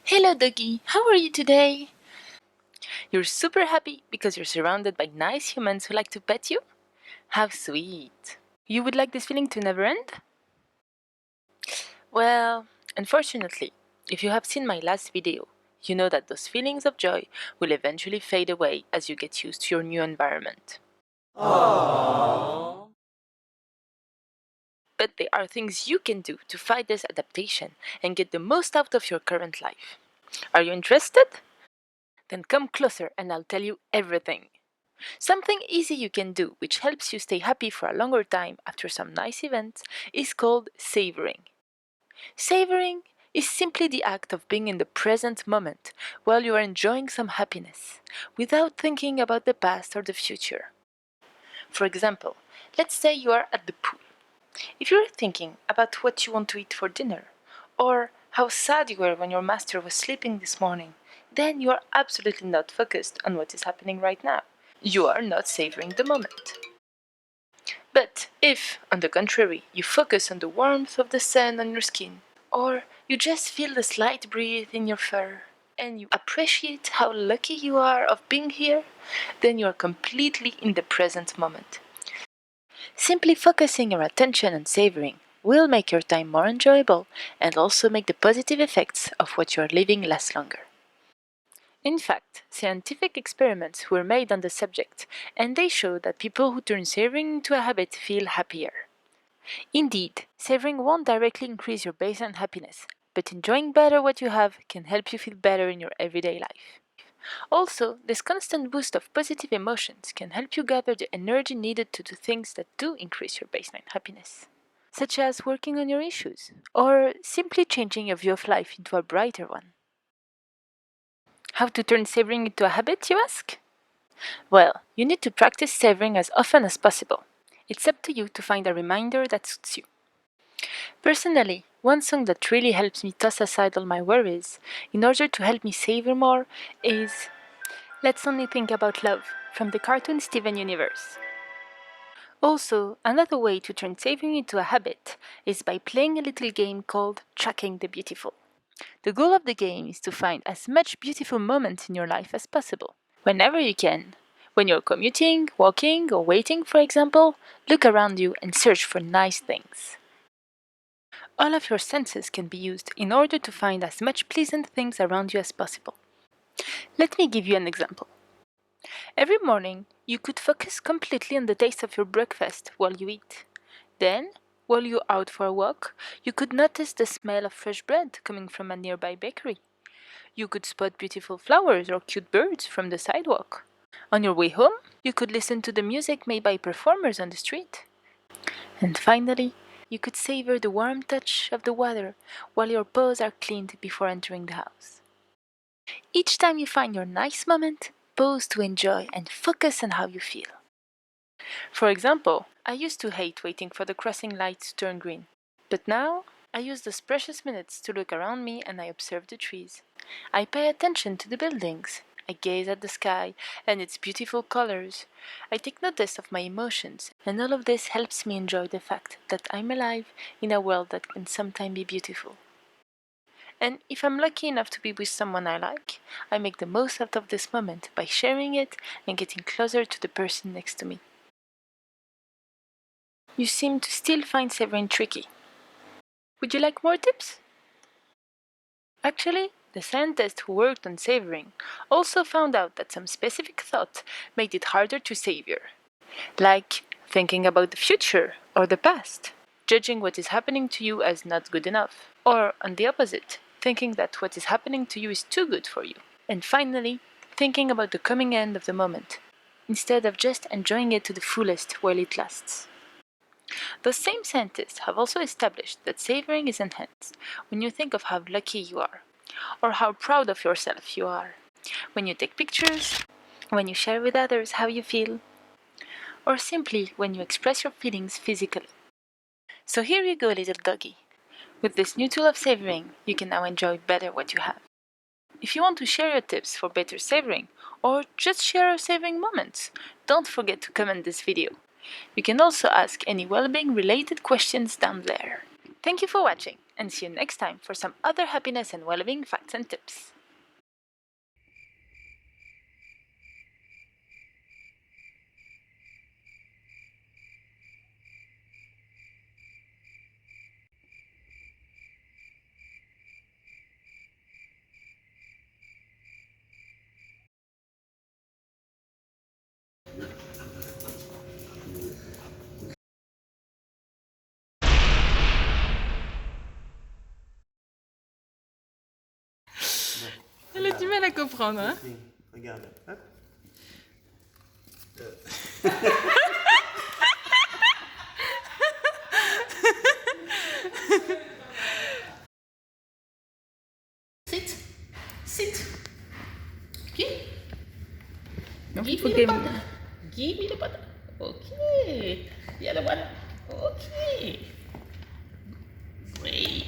Hello, doggy. How are you today? You're super happy because you're surrounded by nice humans who like to pet you? How sweet. You would like this feeling to never end? Well, unfortunately, if you have seen my last video, you know that those feelings of joy will eventually fade away as you get used to your new environment. Aww. But there are things you can do to fight this adaptation and get the most out of your current life. Are you interested? Then come closer and I'll tell you everything. Something easy you can do, which helps you stay happy for a longer time after some nice events, is called savoring. Savoring is simply the act of being in the present moment while you are enjoying some happiness, without thinking about the past or the future. For example, let's say you are at the pool. If you're thinking about what you want to eat for dinner, or how sad you were when your master was sleeping this morning, then you are absolutely not focused on what is happening right now. You are not savoring the moment. But if, on the contrary, you focus on the warmth of the sun on your skin, or you just feel the slight breeze in your fur, and you appreciate how lucky you are of being here, then you are completely in the present moment. Simply focusing your attention on savoring will make your time more enjoyable and also make the positive effects of what you are living last longer. In fact, scientific experiments were made on the subject, and they show that people who turn savoring into a habit feel happier. Indeed, savoring won't directly increase your baseline happiness, but enjoying better what you have can help you feel better in your everyday life. Also, this constant boost of positive emotions can help you gather the energy needed to do things that do increase your baseline happiness, such as working on your issues, or simply changing your view of life into a brighter one. How to turn savoring into a habit, you ask? Well, you need to practice savoring as often as possible. It's up to you to find a reminder that suits you. Personally, one song that really helps me toss aside all my worries in order to help me savor more is Let's Only Think About Love from the cartoon Steven Universe. Also, another way to turn savoring into a habit is by playing a little game called Tracking the Beautiful. The goal of the game is to find as much beautiful moments in your life as possible, whenever you can. When you're commuting, walking, or waiting, for example, look around you and search for nice things. All of your senses can be used in order to find as much pleasant things around you as possible. Let me give you an example. Every morning, you could focus completely on the taste of your breakfast while you eat. Then, while you're out for a walk, you could notice the smell of fresh bread coming from a nearby bakery. You could spot beautiful flowers or cute birds from the sidewalk. On your way home, you could listen to the music made by performers on the street. And finally, you could savor the warm touch of the water while your paws are cleaned before entering the house. Each time you find your nice moment, pause to enjoy and focus on how you feel. For example, I used to hate waiting for the crossing lights to turn green. But now, I use those precious minutes to look around me and I observe the trees. I pay attention to the buildings. I gaze at the sky and its beautiful colors. I take notice of my emotions, and all of this helps me enjoy the fact that I'm alive in a world that can sometimes be beautiful. And if I'm lucky enough to be with someone I like, I make the most out of this moment by sharing it and getting closer to the person next to me. You seem to still find savoring tricky. Would you like more tips? Actually, the scientist who worked on savoring also found out that some specific thought made it harder to savor, like thinking about the future or the past, judging what is happening to you as not good enough, or on the opposite, thinking that what is happening to you is too good for you, and finally, thinking about the coming end of the moment, instead of just enjoying it to the fullest while it lasts. Those same scientists have also established that savoring is enhanced when you think of how lucky you are, or how proud of yourself you are, when you take pictures, when you share with others how you feel, or simply when you express your feelings physically. So here you go, little doggy. With this new tool of savoring, you can now enjoy better what you have. If you want to share your tips for better savoring, or just share your savoring moments, don't forget to comment this video. You can also ask any well-being related questions down there. Thank you for watching, and see you next time for some other happiness and well-being facts and tips. Elle a du mal à comprendre, hein? Regarde, hop. Sit. Sit. Okay. No, Give me the button. Give me the button. Okay. The other one. Okay. Great.